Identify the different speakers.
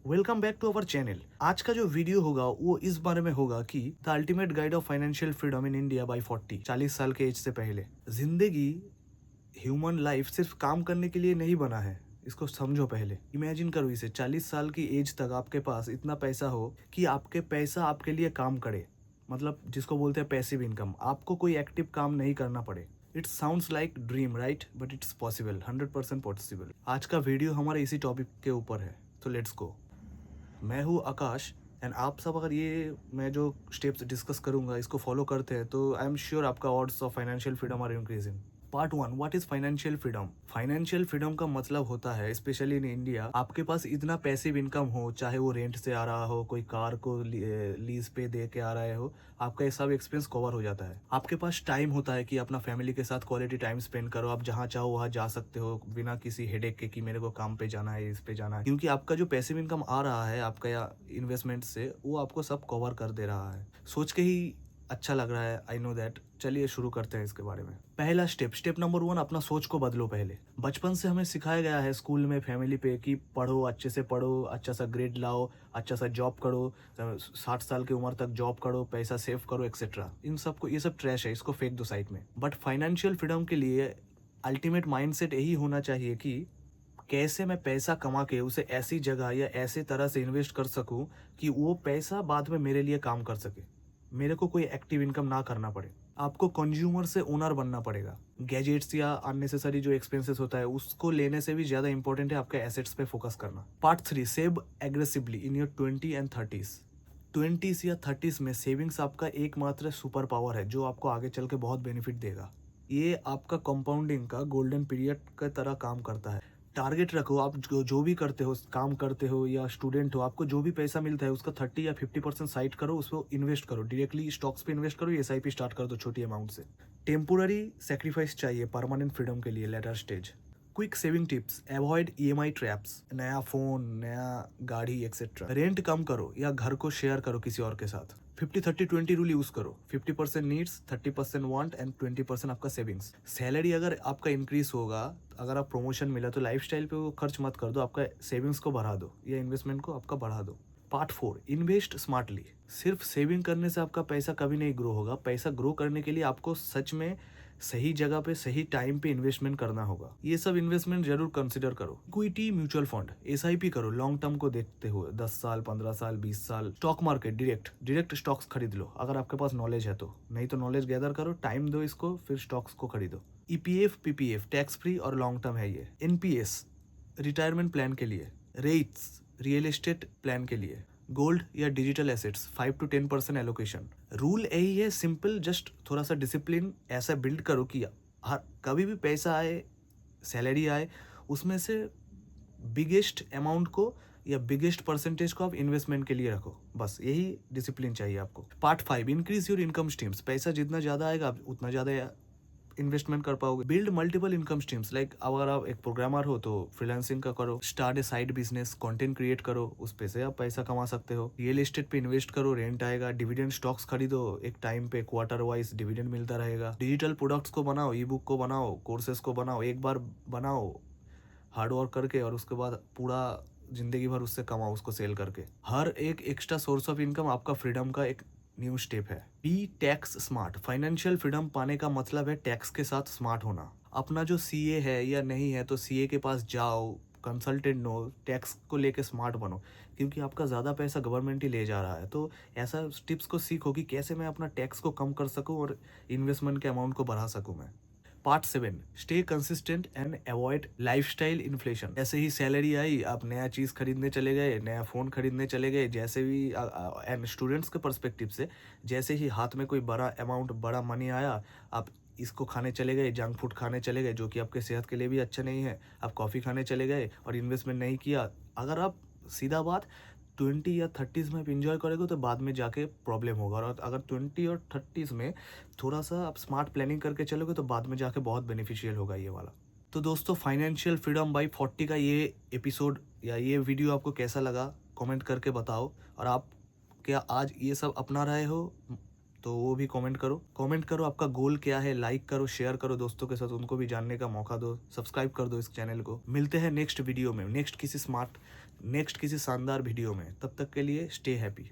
Speaker 1: Welcome back to our channel. आज का जो वीडियो होगा वो इस बारे में होगा कि the ultimate guide of financial freedom in India by 40 साल के एज से पहले। जिंदगी, ह्यूमन लाइफ सिर्फ काम करने के लिए नहीं बना है। इसको समझो। पहले इमेजिन करो इसे, 40 साल की एज तक आपके पास इतना पैसा हो कि आपके पैसा आपके लिए काम करे। मतलब जिसको बोलते हैं पैसिव इनकम, आपको कोई एक्टिव काम नहीं करना पड़े। It sounds like dream, right? But it's possible, 100% possible. आज का वीडियो हमारे इसी टॉपिक के ऊपर है, तो लेट्स गो। मैं हूँ आकाश एंड आप सब अगर ये मैं जो स्टेप्स डिस्कस करूंगा इसको फॉलो करते हैं तो आई एम श्योर आपका odds of financial freedom are increasing. Part 1, what is financial freedom? Financial freedom का मतलब होता है, स्पेशली इन इंडिया, आपके पास इतना पैसिव इनकम हो, चाहे वो रेंट से आ रहा हो, कोई कार को लीज पे दे के आ रहे हो, आपका ये सब एक्सपेंस कवर हो जाता है। आपके पास टाइम होता है कि अपना फैमिली के साथ क्वालिटी टाइम स्पेंड करो। आप जहाँ चाहो वहाँ जा सकते हो बिना किसी हेडेक के कि मेरे को काम पे जाना है, इस पे जाना है, क्योंकि आपका जो पैसिव इनकम आ रहा है आपका या इन्वेस्टमेंट से, वो आपको सब कवर कर दे रहा है। सोच के ही अच्छा लग रहा है, आई नो दैट। चलिए शुरू करते हैं इसके बारे में। पहला स्टेप नंबर 1, अपना सोच को बदलो। पहले बचपन से हमें सिखाया गया है स्कूल में, फैमिली पे, कि पढ़ो, अच्छे से पढ़ो, अच्छा सा ग्रेड लाओ, अच्छा सा जॉब करो, 60 साल की उम्र तक जॉब करो, पैसा सेव करो, एक्सेट्रा। इन सबको, ये सब ट्रैश है, इसको फेंक दो साइड में। बट फाइनेंशियल फ्रीडम के लिए अल्टीमेट माइंडसेट यही होना चाहिए कि कैसे मैं पैसा कमा के उसे ऐसी जगह या ऐसे तरह से इन्वेस्ट कर सकूं कि वो पैसा बाद में मेरे लिए काम कर सके, मेरे को कोई एक्टिव इनकम ना करना पड़े। आपको कंज्यूमर से ओनर बनना पड़ेगा। गैजेट्स या अननेसेसरी जो एक्सपेंसेस होता है उसको लेने से भी ज्यादा इंपॉर्टेंट है आपके एसेट्स पे फोकस करना। Part 3, save aggressively in your 20 and 30s। 20s या 30s में सेविंग्स आपका एकमात्र सुपर पावर है जो आपको आगे चल के बहुत बेनिफिट देगा। ये आपका कंपाउंडिंग का गोल्डन पीरियड का तरह काम करता है। टारगेट रखो, आप जो भी करते हो, काम करते हो या स्टूडेंट हो, आपको जो भी पैसा मिलता है उसका 30 या 50% साइड करो, उसको इन्वेस्ट करो, डायरेक्टली स्टॉक्स पे इन्वेस्ट करो, एसआईपी स्टार्ट कर दो छोटी अमाउंट से। टेम्पोररी सेक्रीफाइस चाहिए परमानेंट फ्रीडम के लिए, later stage. Quick saving tips, avoid EMI traps, नया फोन, नया गाड़ी, एक्सेट्रा। रेंट कम करो या घर को शेयर करो किसी और के साथ। 50-30-20 रूल यूज करो। 50% नीड्स, 30% वांट एंड 20% आपका सेविंग्स। सैलरी अगर आपका इंक्रीज होगा, अगर आप प्रमोशन मिला तो लाइफस्टाइल पे वो खर्च मत कर दो, आपका सेविंग्स को बढ़ा दो या इन्वेस्टमेंट को आपका बढ़ा दो। Part 4, invest smartly. सिर्फ सेविंग करने से आपका पैसा कभी नहीं ग्रो होगा। पैसा ग्रो करने के लिए आपको सच में सही जगह पे सही टाइम पे इन्वेस्टमेंट करना होगा। ये सब इन्वेस्टमेंट जरूर कंसिडर करो। इक्विटी, म्यूचुअल फंड, एसआईपी करो लॉन्ग टर्म को देखते हुए, 10 साल, 15 साल, 20 साल। स्टॉक मार्केट, डायरेक्ट स्टॉक्स खरीद लो अगर आपके पास नॉलेज है तो, नहीं तो नॉलेज गैदर करो, टाइम दो इसको, फिर स्टॉक्स को खरीदो। ईपीएफ, पीपीएफ टैक्स फ्री और लॉन्ग टर्म है ये। एनपीएस रिटायरमेंट प्लान के लिए। रेट्स रियल एस्टेट प्लान के लिए। गोल्ड या digital assets 5 to 10% allocation. Rule यही है, सिंपल, जस्ट थोड़ा सा डिसिप्लिन ऐसा बिल्ड करो कि हर कभी भी पैसा आए, सैलरी आए, उसमें से बिगेस्ट अमाउंट को या बिगेस्ट परसेंटेज को आप इन्वेस्टमेंट के लिए रखो। बस यही डिसिप्लिन चाहिए आपको। Part 5, increase your income streams. पैसा जितना ज़्यादा आएगा आप उतना ज़्यादा इन्वेस्टमेंट कर पाओगे। Build multiple income streams, like अगर आप एक प्रोग्रामर हो तो फ्रीलांसिंग का करो, स्टार्ट ए साइड बिजनेस, कंटेंट क्रिएट करो, उस पे से आप पैसा कमा सकते हो। रियल एस्टेट पे इन्वेस्ट करो, रेंट आएगा। डिविडेंड स्टॉक्स खरीदो, एक टाइम पे क्वार्टर वाइज डिविडेंड मिलता रहेगा। डिजिटल प्रोडक्ट्स को बनाओ, ई बुक को बनाओ, कोर्सेस को बनाओ, एक बार बनाओ हार्ड वर्क करके और उसके बाद पूरा जिंदगी भर उससे कमाओ, उसको सेल करके। हर एक एक्स्ट्रा सोर्स ऑफ इनकम आपका फ्रीडम का एक न्यू स्टेप है। B tax smart. Financial freedom पाने का मतलब है टैक्स के साथ स्मार्ट होना। अपना जो सीए है या नहीं है तो सीए के पास जाओ, कंसल्टेंट नो, टैक्स को लेके स्मार्ट बनो, क्योंकि आपका ज़्यादा पैसा गवर्नमेंट ही ले जा रहा है। तो ऐसा टिप्स को सीखो कि कैसे मैं अपना टैक्स को कम कर सकूं और इन्वेस्टमेंट के अमाउंट को बढ़ा सकूं मैं। Part 7, stay consistent and avoid lifestyle inflation. ऐसे ही सैलरी आई, आप नया चीज़ खरीदने चले गए, नया फ़ोन खरीदने चले गए, जैसे भी एंड स्टूडेंट्स के पर्सपेक्टिव से, जैसे ही हाथ में कोई बड़ा अमाउंट, बड़ा मनी आया, आप इसको खाने चले गए, जंक फूड खाने चले गए जो कि आपके सेहत के लिए भी अच्छा नहीं है। आप कॉफ़ी खाने चले गए और इन्वेस्टमेंट नहीं किया। अगर आप, सीधा बात, 20 या 30s में आप इंजॉय करोगे तो बाद में जाके प्रॉब्लम होगा, और अगर 20 और 30s में थोड़ा सा आप स्मार्ट प्लानिंग करके चलोगे तो बाद में जाके बहुत बेनिफिशियल होगा ये वाला। तो दोस्तों, फाइनेंशियल फ्रीडम बाय 40 का ये एपिसोड या ये वीडियो आपको कैसा लगा कमेंट करके बताओ। और आप क्या आज ये सब अपना रहे हो? तो वो भी कमेंट करो आपका गोल क्या है, लाइक करो, शेयर करो दोस्तों के साथ, उनको भी जानने का मौका दो, सब्सक्राइब कर दो इस चैनल को। मिलते हैं नेक्स्ट वीडियो में, नेक्स्ट किसी शानदार वीडियो में। तब तक के लिए स्टे हैप्पी।